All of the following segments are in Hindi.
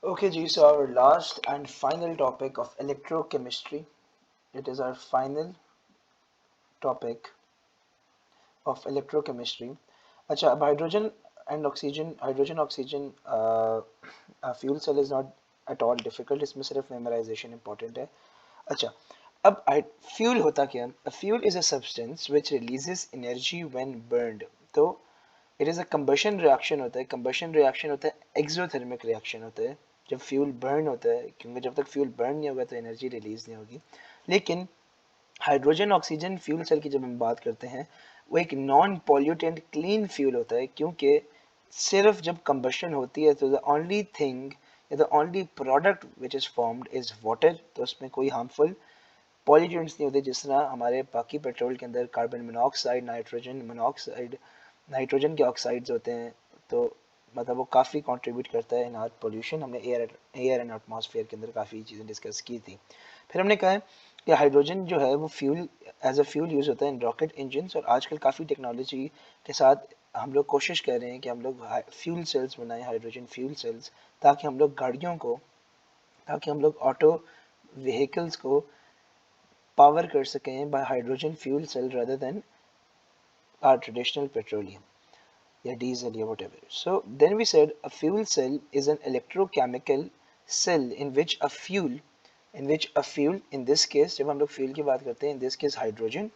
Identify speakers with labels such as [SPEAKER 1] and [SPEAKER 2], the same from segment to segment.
[SPEAKER 1] Okay, G, so our last and final topic of electrochemistry. It is our final topic of electrochemistry. अच्छा, अब hydrogen oxygen fuel cell is not at all difficult, इसमें सिर्फ मेमोराइजेशन इंपॉर्टेंट है. अच्छा, अब फ्यूल होता क्या है? Fuel is a substance which releases energy when burned. तो it is a combustion reaction होता है. कंबशन रिएक्शन होता है, एक्सोथर्मिक रिएक्शन होता है जब फ्यूल बर्न होता है, क्योंकि जब तक फ्यूल बर्न नहीं होगा तो एनर्जी रिलीज नहीं होगी. लेकिन हाइड्रोजन ऑक्सीजन फ्यूल सेल की जब हम बात करते हैं, वो एक नॉन पॉल्यूटेंट क्लीन फ्यूल होता है, क्योंकि सिर्फ जब कंबशन होती है तो द ओनली थिंग या the only product which is formed is water. तो उसमें कोई हार्मफुल पॉल्यूटेंट्स नहीं होते, जिस तरह हमारे बाकी पेट्रोल के अंदर carbon monoxide, nitrogen monoxide, nitrogen के ऑक्साइड्स होते हैं. तो मतलब वो काफ़ी कंट्रीब्यूट करता है इन आर पोल्यूशन. हमने एयर एंड एटमॉस्फेयर के अंदर काफ़ी चीज़ें डिस्कस की थी. फिर हमने कहा है कि हाइड्रोजन जो है वो fuel as a fuel use होता है इन रॉकेट इंजन. और आजकल काफ़ी टेक्नोलॉजी के साथ हम लोग कोशिश कर रहे हैं कि हम लोग फ्यूल सेल्स बनाएं, हाइड्रोजन फ्यूल सेल्स, ताकि हम लोग गाड़ियों को, ताकि हम लोग ऑटो व्हीकल्स को पावर कर सकें by hydrogen fuel cell rather than our traditional petroleum या diesel या whatever. So then we said a fuel cell is an electrochemical cell in which a fuel in this case, जब हम लोग fuel की बात करते हैं, in this case hydrogen,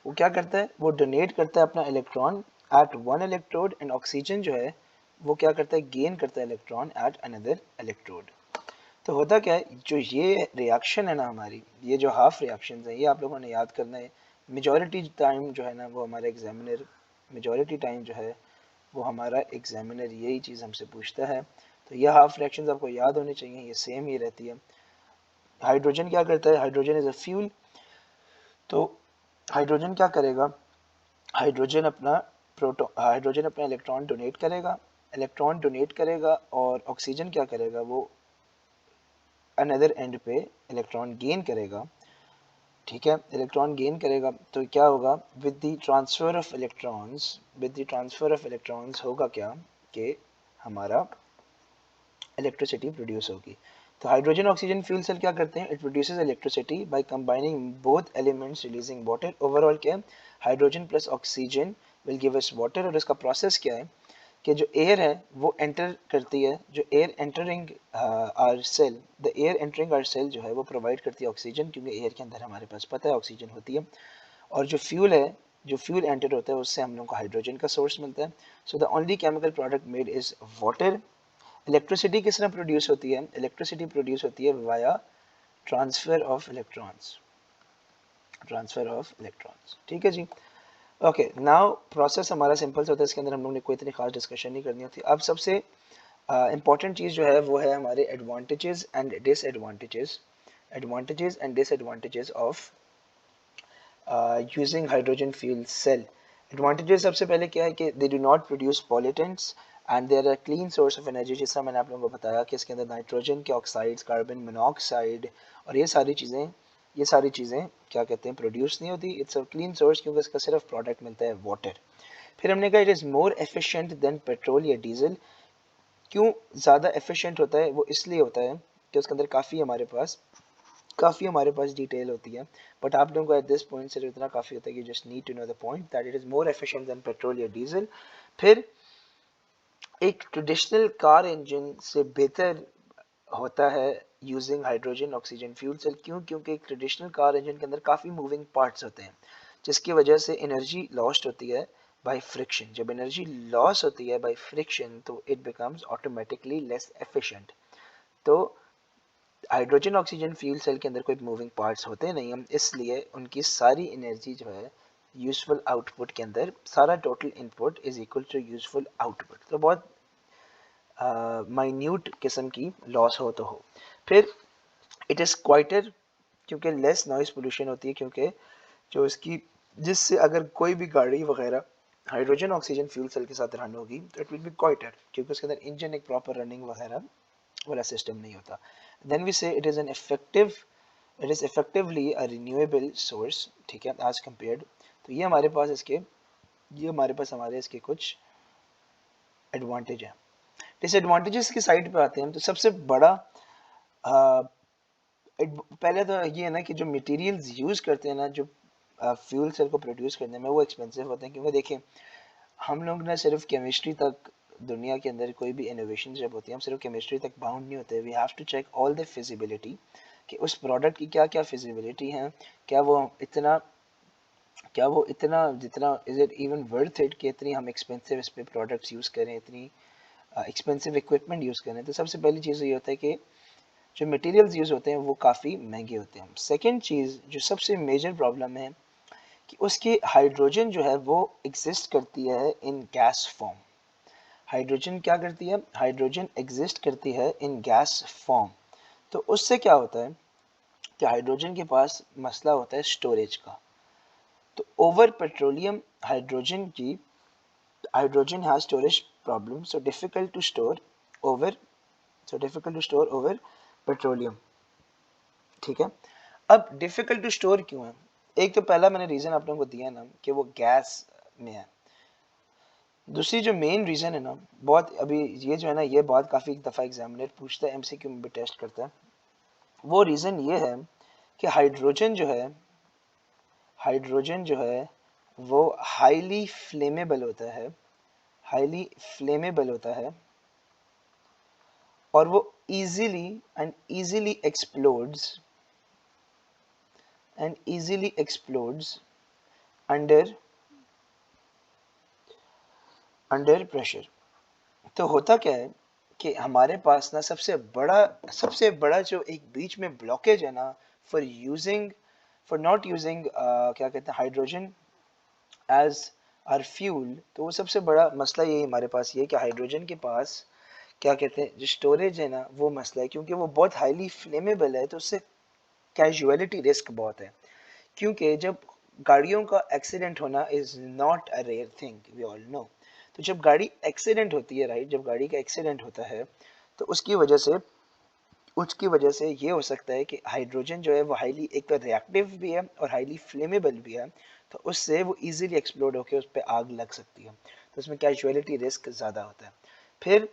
[SPEAKER 1] वो क्या करता है, वो डोनेट करता है अपना electron at one electrode, and oxygen जो है वो क्या करता है, गेन करता है इलेक्ट्रॉन एट अनदर इलेक्ट्रोड. तो होता क्या है, जो ये रिएक्शन है ना हमारी, ये जो हाफ रिएक्शंस हैं, ये आप लोगों ने याद करना है. मेजॉरिटी टाइम जो है ना वो हमारा एग्जामिनर, मेजॉरिटी टाइम जो है वो हमारा एग्जामिनर यही चीज़ हमसे पूछता है. तो ये हाफ रिएक्शंस आपको याद होनी चाहिए, ये सेम ही रहती है. हाइड्रोजन क्या करता है, हाइड्रोजन इज अ फ्यूल. तो हाइड्रोजन क्या करेगा, हाइड्रोजन अपना इलेक्ट्रॉन डोनेट करेगा, और ऑक्सीजन क्या करेगा, वो अनदर एंड पे इलेक्ट्रॉन गेन करेगा. ठीक है, इलेक्ट्रॉन गेन करेगा तो क्या होगा, with the transfer of electrons होगा क्या, कि हमारा इलेक्ट्रिसिटी प्रोड्यूस होगी. तो हाइड्रोजन ऑक्सीजन फ्यूल सेल क्या करते हैं, it produces electricity by combining both elements releasing water. Overall क्या है, hydrogen plus oxygen will give us water. और इसका प्रोसेस क्या है कि जो एयर है वो एंटर करती है, जो air entering our cell, the air entering our cell जो है वो प्रोवाइड करती है ऑक्सीजन, क्योंकि एयर के अंदर हमारे पास पता है ऑक्सीजन होती है. और जो फ्यूल है, जो फ्यूल एंटर होता है उससे हम लोग को हाइड्रोजन का सोर्स मिलता है. So the only chemical product made is water. Electricity किस तरह प्रोड्यूस होती है, इलेक्ट्रिसिटी प्रोड्यूस होती है वाया ट्रांसफर ऑफ इलेक्ट्रॉन्स. ठीक है जी. ओके, नाउ प्रोसेस हमारा सिंपल होता है, इसके अंदर हम लोग ने कोई इतनी खास डिस्कशन नहीं करनी होती. अब सबसे इंपॉर्टेंट चीज़ जो है वो है हमारे advantages of using hydrogen fuel cell. Advantages सबसे पहले क्या है कि they do not produce pollutants and they are a clean source of energy. जैसा मैंने आप लोगों को बताया कि इसके अंदर नाइट्रोजन के ऑक्साइड्स, कार्बन मोनोऑक्साइड और ये सारी चीज़ें क्या कहते हैं, प्रोड्यूस नहीं होती. इट्स अ क्लीन सोर्स, क्योंकि इसका सिर्फ प्रोडक्ट मिलता है वाटर. फिर हमने कहा it is more efficient than petrol या डीजल. क्यों ज़्यादा एफिशिएंट होता है, वो इसलिए होता है कि उसके अंदर काफ़ी हमारे पास डिटेल होती है. बट आप लोगों को एट दिस पॉइंट सिर्फ इतना काफ़ी होता है कि just need to know the point that it is more efficient than petrol या डीजल. फिर एक ट्रेडिशनल कार इंजन से बेहतर होता है using hydrogen oxygen fuel cell. क्यों, क्योंकि एक ट्रेडिशनल कार इंजन के अंदर काफ़ी मूविंग पार्ट्स होते हैं, जिसकी वजह से एनर्जी लॉस्ट होती है बाय फ्रिक्शन. जब एनर्जी लॉस होती है बाय फ्रिक्शन तो it becomes automatically less efficient. तो हाइड्रोजन ऑक्सीजन फ्यूल सेल के अंदर कोई मूविंग पार्ट्स होते नहीं हम, इसलिए उनकी सारी एनर्जी जो है यूजफुल आउटपुट के अंदर, सारा total input is equal to useful output. तो बहुत माइन्यूट किस्म की लॉस हो तो हो. फिर इट इज़ क्वाइटर, क्योंकि लेस नॉइज पोल्यूशन होती है, क्योंकि जो इसकी, जिससे अगर कोई भी गाड़ी वगैरह हाइड्रोजन ऑक्सीजन फ्यूल सेल के साथ रन होगी तो इट विल बी क्वाइटर, क्योंकि उसके अंदर इंजन एक प्रॉपर रनिंग वगैरह वाला सिस्टम नहीं होता. देन वी से it is effectively a renewable source. ठीक है, एज कम्पेयर्ड. तो ये हमारे पास हमारे इसके कुछ एडवांटेज हैं. डिसएडवांटेजेस की साइड पे आते हैं तो सबसे बड़ा पहले तो ये है ना कि जो मटेरियल्स यूज़ करते हैं ना, जो फ्यूल सेल को प्रोड्यूस करने में, वो एक्सपेंसिव होते हैं। क्योंकि देखिए, हम लोग ना सिर्फ केमिस्ट्री तक, दुनिया के अंदर कोई भी इनोवेशन जब होती है, हम सिर्फ केमिस्ट्री तक बाउंड नहीं होते। We have to check all the feasibility कि उस प्रोडक्ट की क्या क्या फिजिबिलिटी है, क्या वो इतना जितना is it even worth it कि इतनी हम एक्सपेंसिव इस पे प्रोडक्ट्स यूज़ करें, इतनी एक्सपेंसिव इक्विपमेंट यूज़ करें। तो सबसे पहली चीज़ ये होता है कि जो मटेरियल्स यूज़ होते हैं वो काफ़ी महंगे होते हैं। सेकेंड चीज़ जो सबसे मेजर प्रॉब्लम है कि उसकी हाइड्रोजन जो है वो एग्जिस्ट करती है इन गैस फॉर्म। हाइड्रोजन क्या करती है? हाइड्रोजन एग्जिस्ट करती है इन गैस फॉर्म। तो उससे क्या होता है कि हाइड्रोजन के पास मसला होता है स्टोरेज का। तो over petroleum hydrogen has storage problem, so difficult to store over petroleum. ठीक है, अब डिफिकल्ट टू स्टोर क्यों है? एक तो पहला मैंने रीजन आप लोगों को दिया ना कि वो गैस में है। दूसरी जो मेन रीजन है ना, बहुत अभी ये जो है ना, ये बहुत काफी दफा एग्जामिनर पूछता है, एमसीक्यू में भी टेस्ट करता है। वो रीजन ये है कि हाइड्रोजन जो है वो हाईली फ्लेमेबल होता है और वो इजीली एक्सप्लोड्स अंडर प्रेशर। तो होता क्या है कि हमारे पास ना सबसे बड़ा जो एक बीच में ब्लॉकेज है ना, फॉर नॉट यूजिंग क्या कहते हैं, हाइड्रोजन एज आर फ्यूल। तो वो सबसे बड़ा मसला ये हमारे पास ये है कि हाइड्रोजन के पास क्या कहते हैं, जो स्टोरेज है ना, वो मसला है। क्योंकि वो बहुत हाईली फ्लेमेबल है तो उससे कैजुअलिटी रिस्क बहुत है। क्योंकि जब गाड़ियों का एक्सीडेंट होना is not a rare thing, we all know. तो जब गाड़ी एक्सीडेंट होती है, राइट, जब गाड़ी का एक्सीडेंट होता है तो उसकी वजह से ये हो सकता है कि हाइड्रोजन जो है वो हाईली एक तो रिएक्टिव भी है और हाईली फ्लेमेबल भी है। तो उससे वो इजीली एक्सप्लोड होकर उस पर आग लग सकती है। तो उसमें कैजुअलिटी रिस्क ज़्यादा होता है। फिर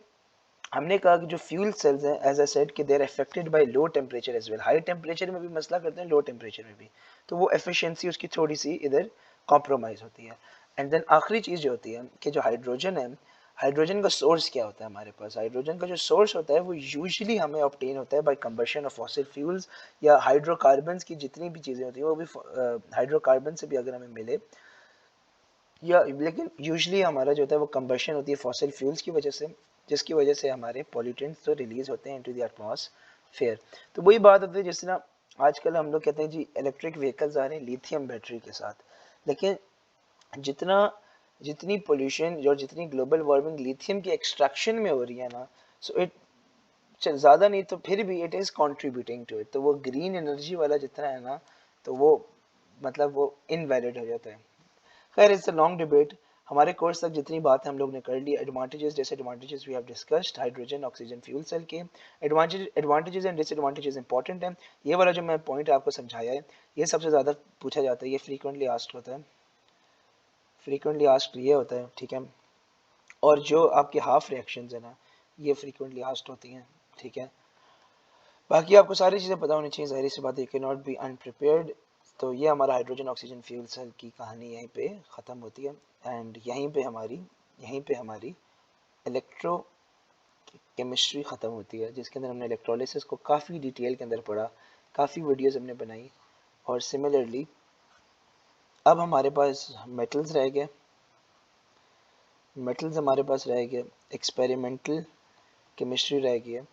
[SPEAKER 1] हमने कहा कि जो फ्यूल सेल्स हैं, एज आई सेड, कि they are affected by low temperature as well. High temperature में भी मसला करते हैं, लो टेम्परेचर में भी। तो वो एफिशिएंसी उसकी थोड़ी सी इधर कॉम्प्रोमाइज़ होती है। एंड देन आखिरी चीज़ जो होती है कि जो हाइड्रोजन है, हाइड्रोजन का सोर्स क्या होता है हमारे पास? हाइड्रोजन का जो सोर्स होता है वो यूजुअली हमें ऑब्टेन होता है by combustion of fossil fuels या हाइड्रोकार्बन्स की जितनी भी चीज़ें होती हैं वो भी हाइड्रोकार्बन से भी अगर हमें मिले, या लेकिन यूजुअली हमारा जो होता है वो कंबशन होती है फॉसिल फ्यूल्स की वजह से, जिसकी वजह से हमारे पॉल्यूटेंट्स तो रिलीज होते हैं इनटू द एटमॉस्फेयर। तो वही बात होती है, जिस तरह आजकल हम लोग कहते हैं जी इलेक्ट्रिक व्हीकल्स आ रहे हैं लिथियम बैटरी के साथ, लेकिन जितना जितनी पोल्यूशन और जितनी ग्लोबल वार्मिंग लिथियम की एक्सट्रैक्शन में हो रही है ना, सो इट ज़्यादा नहीं तो फिर भी it is contributing to it. तो वो ग्रीन एनर्जी वाला जितना है ना, तो वो मतलब वो इनवैलिड हो जाता है। खैर, इट्स अ लॉन्ग डिबेट। हमारे कोर्स तक जितनी बात है हम लोग ने कर ली। Advantages disadvantages we have discussed hydrogen oxygen fuel cell के। एडवांटेजेस एंड डिसएडवांटेजेस इंपॉर्टेंट है। ये वाला जो मैं पॉइंट आपको समझाया है, ये सबसे ज़्यादा पूछा जाता है, ये फ्रीक्वेंटली आस्क्ड होता है, फ्रीक्वेंटली आस्क्ड ये होता है, ठीक है। और जो आपके हाफ रिएक्शंस है ना, ये फ्रीक्वेंटली आस्क्ड होती हैं, ठीक है। बाकी आपको सारी चीज़ें पता होनी चाहिए, ज़ाहिर सी बात है, यू कैन नॉट बी अनप्रिपेयर्ड। तो ये हमारा हाइड्रोजन ऑक्सीजन फ्यूल सेल की कहानी यहीं पे ख़त्म होती है। एंड यहीं पे हमारी इलेक्ट्रो केमिस्ट्री ख़त्म होती है, जिसके अंदर हमने इलेक्ट्रोलिसिस को काफ़ी डिटेल के अंदर पढ़ा, काफ़ी वीडियोस हमने बनाई। और सिमिलरली अब हमारे पास मेटल्स हमारे पास रह गए, एक्सपेरिमेंटल केमिस्ट्री रह गई है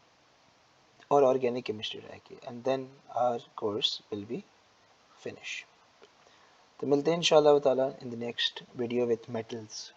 [SPEAKER 1] और ऑर्गेनिक केमिस्ट्री रह गई, and then our course will be finish. तो मिलते हैं इंशाल्लाह ताला in the next video with metals.